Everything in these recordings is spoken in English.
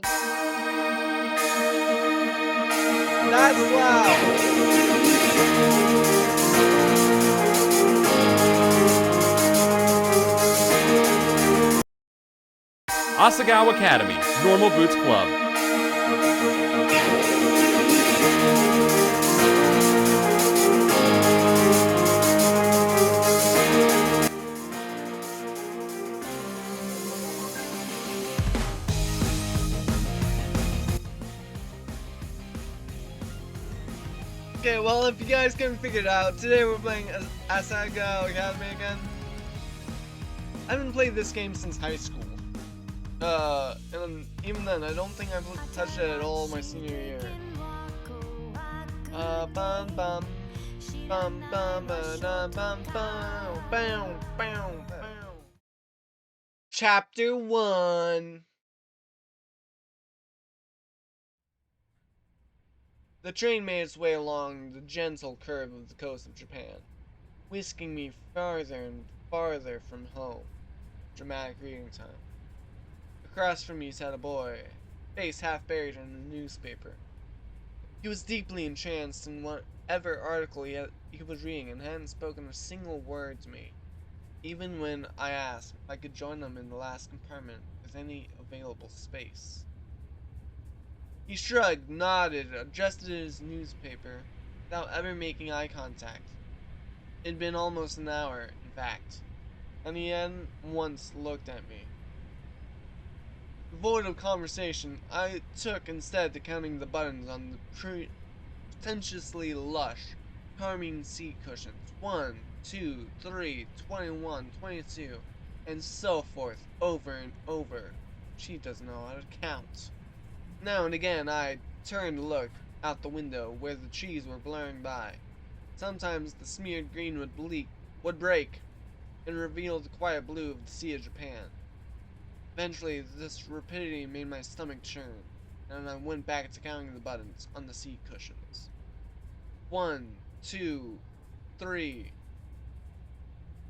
That's Asagao Academy, Normal Boots Club. Okay, well, if you guys can figure it out, today we're playing Asagao Academy again. I haven't played this game since high school. And even then, I don't think I've touched it at all my senior year. Bum bum. Bum bum bum bum bum bum. Chapter 1. The train made its way along the gentle curve of the coast of Japan, whisking me farther and farther from home. Dramatic reading time. Across from me sat a boy, face half buried in a newspaper. He was deeply entranced in whatever article he was reading and hadn't spoken a single word to me, even when I asked if I could join him in the last compartment with any available space. He shrugged, nodded, adjusted his newspaper, without ever making eye contact. It had been almost an hour, in fact, and he hadn't once looked at me. Devoid of conversation, I took instead to counting the buttons on the pretentiously lush, charming seat cushions. 1, 2, 3, 21, 22, and so forth, over and over. She doesn't know how to count. Now and again I turned to look out the window where the trees were blurring by. Sometimes the smeared green would break and reveal the quiet blue of the Sea of Japan. Eventually, this rapidity made my stomach churn, and I went back to counting the buttons on the seat cushions. 1, 2, 3.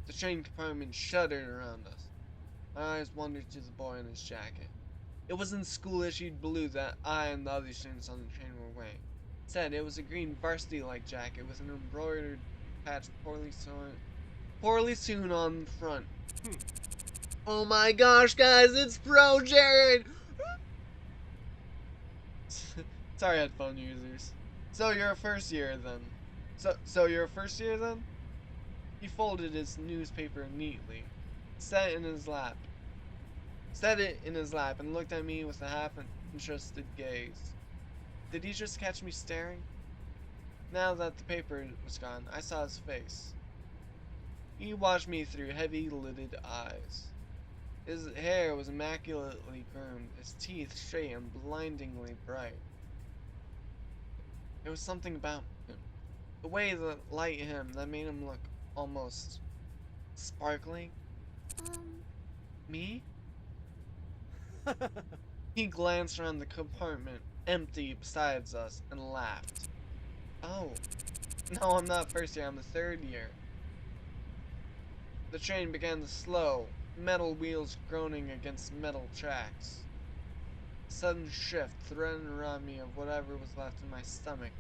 The train compartment shuddered around us. My eyes wandered to the boy in his jacket. It wasn't school-issued blue that I and the other students on the train were wearing. Instead, it was a green varsity-like jacket with an embroidered patch poorly sewn on the front. Oh my gosh, guys, it's Pro Jared! Sorry, headphone users. So you're a first year then? So you're a first year then? He folded his newspaper neatly, set it in his lap, and looked at me with a half-interested gaze. Did he just catch me staring? Now that the paper was gone, I saw his face. He watched me through heavy-lidded eyes. His hair was immaculately groomed, his teeth straight and blindingly bright. There was something about him, the way the light hit him, that made him look almost sparkling. Me? He glanced around the compartment, empty besides us, and laughed. Oh, no, I'm not first year, I'm a third year. The train began to slow, metal wheels groaning against metal tracks. A sudden shift threatened to rob me of whatever was left in my stomach.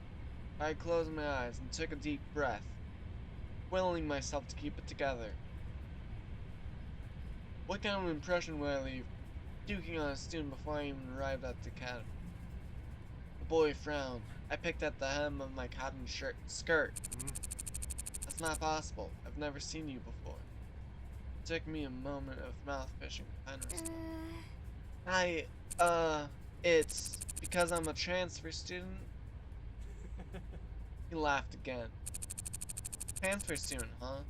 I closed my eyes and took a deep breath, willing myself to keep it together. What kind of impression would I leave, duking on a student before I even arrived at the academy? The boy frowned. I picked at the hem of my cotton skirt. That's not possible. I've never seen you before. It took me a moment of mouth fishing to find a response. It's because I'm a transfer student. He laughed again. Transfer student, huh?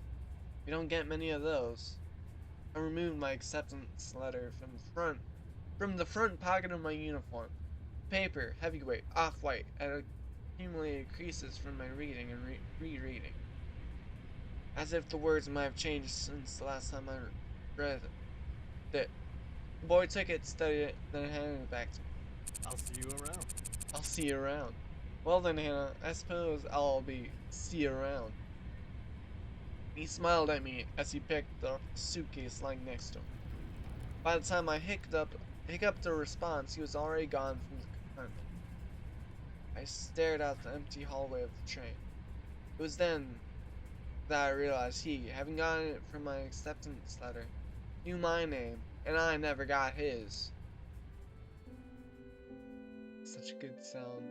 We don't get many of those. I removed my acceptance letter from the front pocket of my uniform. Paper, heavyweight, off-white, had accumulated creases from my reading and rereading. As if the words might have changed since the last time I read it. The boy took it, studied it, then handed it back to me. I'll see you around. I'll see you around. Well then, Hannah, I suppose I'll see you around. He smiled at me as he picked the suitcase lying next to him. By the time I hiccuped a response, he was already gone from the compartment. I stared out the empty hallway of the train. It was then that I realized he, having gotten it from my acceptance letter, knew my name, and I never got his. Such a good sound.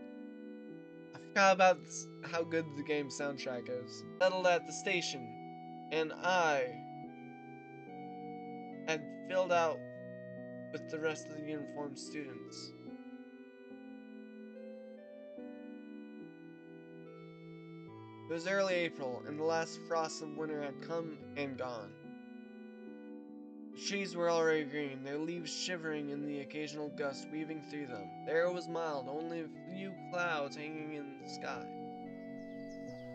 I forgot about how good the game's soundtrack is. Settled at the station, and I had filled out with the rest of the uniformed students. It was early April, and the last frosts of winter had come and gone. The trees were already green, their leaves shivering in the occasional gust weaving through them. The air was mild, only a few clouds hanging in the sky.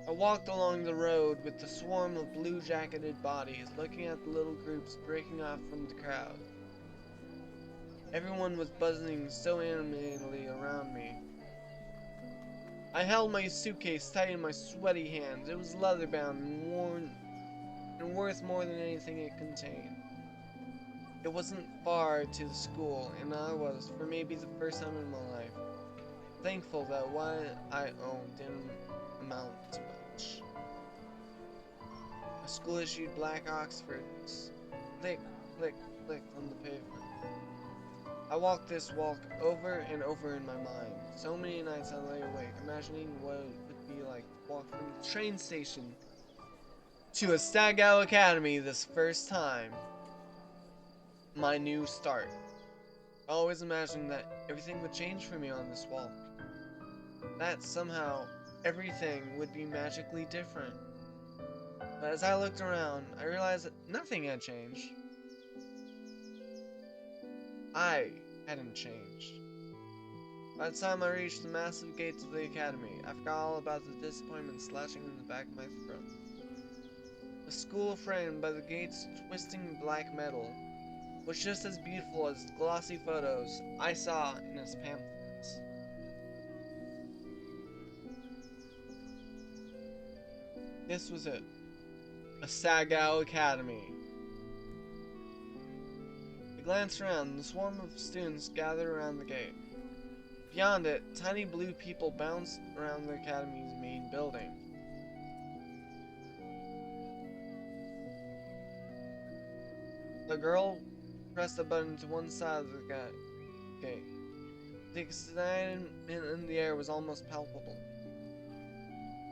I walked along the road with the swarm of blue-jacketed bodies, looking at the little groups breaking off from the crowd. Everyone was buzzing so animatedly around me. I held my suitcase tight in my sweaty hands. It was leather-bound and worn and worth more than anything it contained. It wasn't far to the school, and I was, for maybe the first time in my life, thankful that what I owned didn't amount to much. A school-issued black Oxfords click, click, click on the pavement. I walked this walk over and over in my mind. So many nights I lay awake, imagining what it would be like to walk from the train station to Asagao Academy this first time. My new start. I always imagined that everything would change for me on this walk. That somehow everything would be magically different. But as I looked around, I realized that nothing had changed. I hadn't changed. By the time I reached the massive gates of the academy, I forgot all about the disappointment slashing in the back of my throat. The school framed by the gate's twisting black metal was just as beautiful as the glossy photos I saw in its pamphlets. This was it. Asagao Academy. I glanced around, and the swarm of students gathered around the gate. Beyond it, tiny blue people bounced around the academy's main building. The girl pressed a button to one side of the gate. The excitement in the air was almost palpable.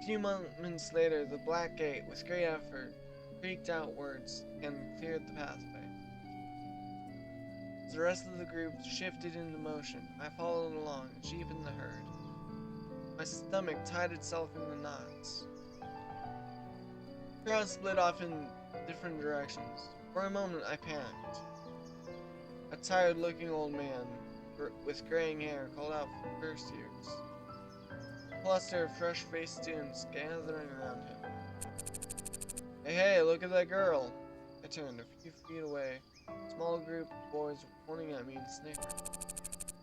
A few moments later, the black gate, with great effort, creaked outwards and cleared the pathway. As the rest of the group shifted into motion, I followed along, a sheep in the herd. My stomach tied itself into knots. The crowd split off in different directions. For a moment, I panicked. A tired-looking old man with graying hair called out for first years. A cluster of fresh-faced students gathering around him. Hey, look at that girl! I turned a few feet away. A small group of boys were pointing at me and snickering.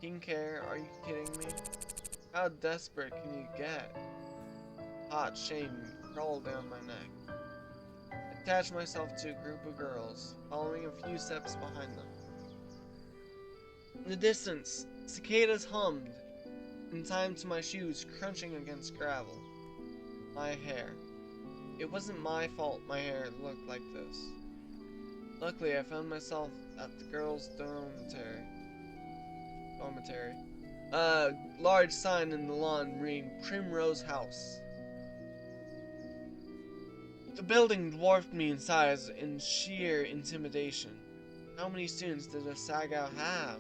Pink hair, are you kidding me? How desperate can you get? Hot shame crawled down my neck. I attached myself to a group of girls, following a few steps behind them. In the distance, cicadas hummed, in time to my shoes crunching against gravel. My hair. It wasn't my fault my hair looked like this. Luckily, I found myself at the girls' dormitory. A large sign in the lawn reading Primrose House. The building dwarfed me in size in sheer intimidation. How many students did Asagao have?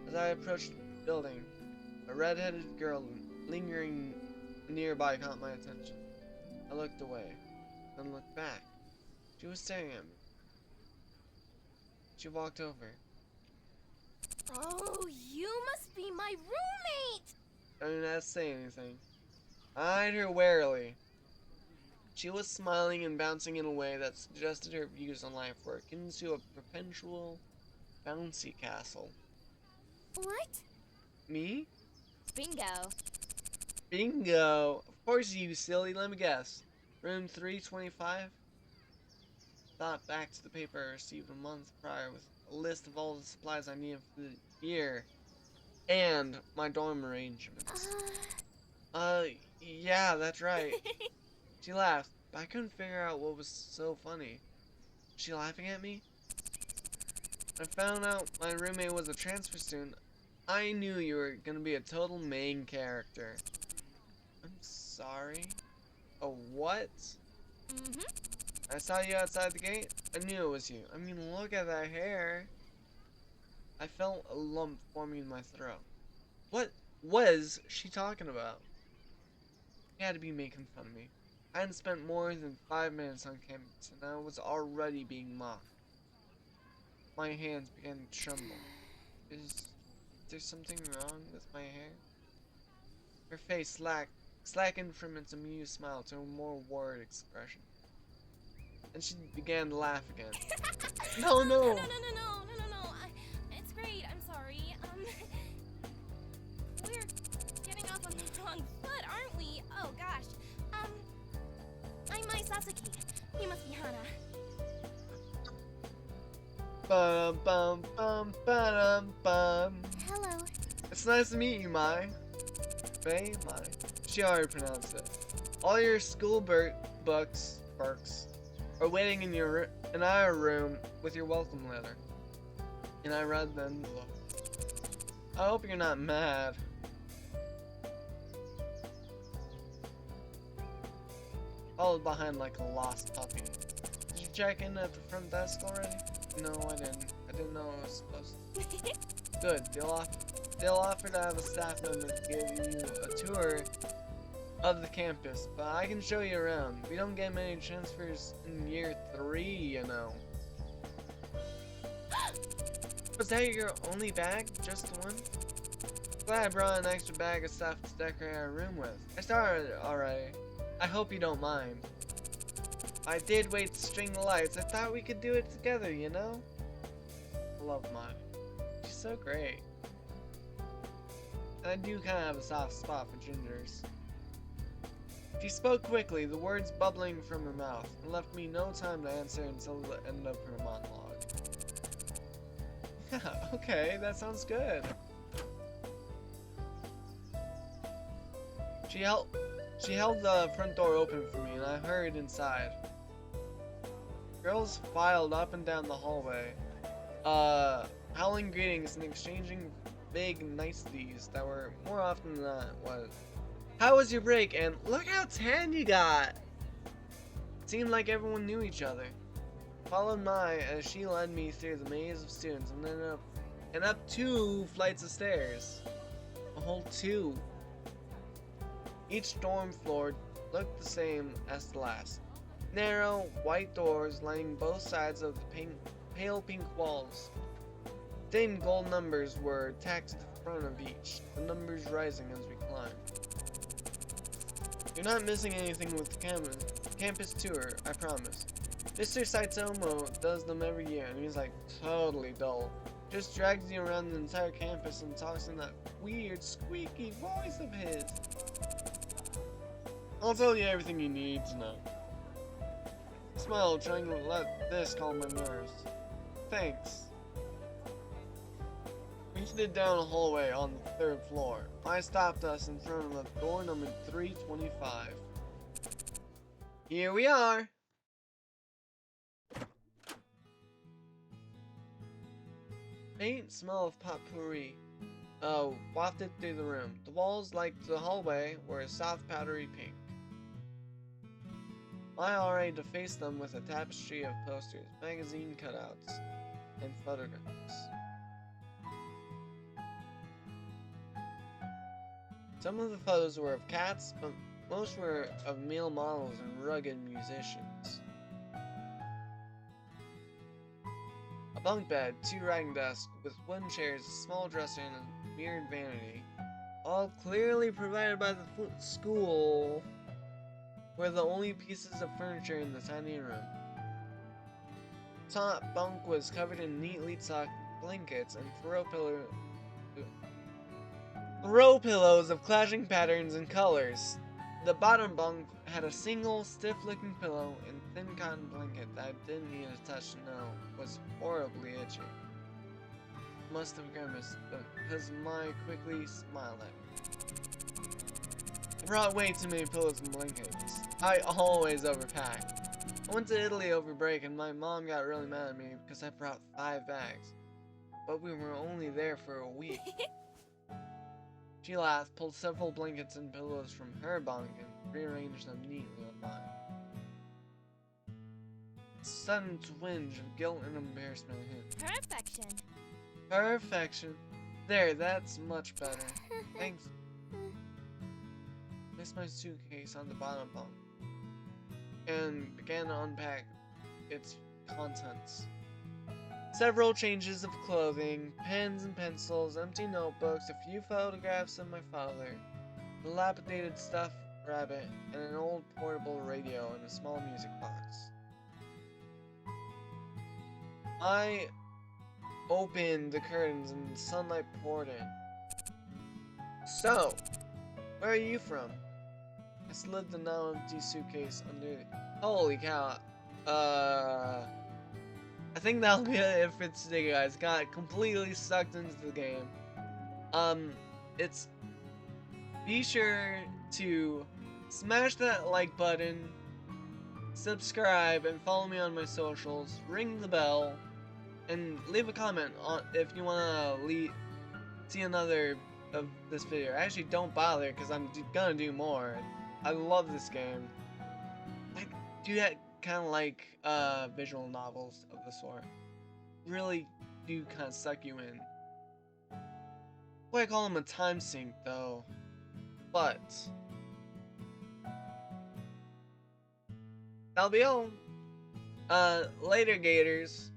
As I approached the building, a red-headed girl lingering nearby caught my attention. I looked away, then looked back. She was staring at me. She walked over. Oh, you must be my roommate! I didn't have to say anything. I eyed her warily. She was smiling and bouncing in a way that suggested her views on life were akin to a perpetual bouncy castle. What? Me? Bingo. Bingo! Of course, you silly. Let me guess. Room 325? Thought back to the paper I received a month prior with a list of all the supplies I need for the year and my dorm arrangements. Yeah, that's right. She laughed, but I couldn't figure out what was so funny. Was she laughing at me? I found out my roommate was a transfer student. I knew you were gonna be a total main character. I'm sorry. A what? Mm-hmm. I saw you outside the gate. I knew it was you. I mean, look at that hair. I felt a lump forming in my throat. What was she talking about? She had to be making fun of me. I hadn't spent more than 5 minutes on campus, and I was already being mocked. My hands began to tremble. Is there something wrong with my hair? Her face slackened from its amused smile to a more worried expression. And she began to laugh again. No, no! No. It's great. I'm sorry. We're getting off on the wrong foot, aren't we? Oh gosh. I'm Mai Sasaki. You must be Hana. Bum bum bum ba bum. Hello. It's nice to meet you, Mai. Mai. She already pronounced it. All your school books are waiting in our room with your welcome letter. And I read the envelope. I hope you're not mad. Followed behind like a lost puppy. Did you check in at the front desk already? No, I didn't. I didn't know I was supposed to. Good. They'll offer to have a staff member give you a tour of the campus, but I can show you around. We don't get many transfers in year 3, you know. Was that your only bag? Just the one? Glad I brought an extra bag of stuff to decorate our room with. I started already. I hope you don't mind. I did wait to string the lights. I thought we could do it together, you know? I love mine. She's so great. And I do kind of have a soft spot for gingers. She spoke quickly, the words bubbling from her mouth, and left me no time to answer until the end of her monologue. Yeah, okay, that sounds good. She held the front door open for me, and I hurried inside. Girls filed up and down the hallway, howling greetings and exchanging vague niceties that were more often than not was, "How was your break?" and "Look how tan you got!" It seemed like everyone knew each other. Followed Mai as she led me through the maze of students and then up 2 flights of stairs. A whole 2. Each dorm floor looked the same as the last. Narrow, white doors lining both sides of the pale pink walls. Thin gold numbers were tacked to the front of each, the numbers rising as we climbed. You're not missing anything with the campus tour, I promise. Mr. Saitomo does them every year, and he's like totally dull. Just drags you around the entire campus and talks in that weird, squeaky voice of his. I'll tell you everything you need to know. Smile, trying to let this calm my nerves. Thanks. We headed down a hallway on the 3rd floor. I stopped us in front of door number 325. Here we are! Faint smell of potpourri wafted through the room. The walls, like the hallway, were a soft powdery pink. I already defaced them with a tapestry of posters, magazine cutouts, and photographs. Some of the photos were of cats, but most were of male models and rugged musicians. A bunk bed, 2 writing desks with wooden chairs, a small dresser, and a mirrored vanity, all clearly provided by the school, were the only pieces of furniture in the tiny room. The top bunk was covered in neatly tucked blankets and throw pillows of clashing patterns and colors. The bottom bunk had a single stiff-looking pillow and thin cotton blanket that I didn't need to touch to know was horribly itchy. must have grimaced, because my quickly smiled at me. I brought way too many pillows and blankets. I always overpack. I went to Italy over break and my mom got really mad at me because I brought 5 bags. But we were only there for a week. She laughed, pulled several blankets and pillows from her bunk and rearranged them neatly on mine. A sudden twinge of guilt and embarrassment hit. Perfection. Perfection. There, that's much better. Thanks. Placed my suitcase on the bottom bunk and began to unpack its contents. Several changes of clothing, pens and pencils, empty notebooks, a few photographs of my father, a dilapidated stuffed rabbit, and an old portable radio and a small music box. I opened the curtains and sunlight poured in. So, where are you from? I slid the now empty suitcase under it. Holy cow. I think that'll be it for today, guys. Got completely sucked into the game. Be sure to smash that like button, subscribe, and follow me on my socials. Ring the bell, and leave a comment on if you wanna see another of this video. Actually, don't bother because I'm gonna do more. I love this game. I do that kind of like visual novels of the sort. Really do kind of suck you in. Well, I call them a time sink though. But that'll be all. Later, Gators.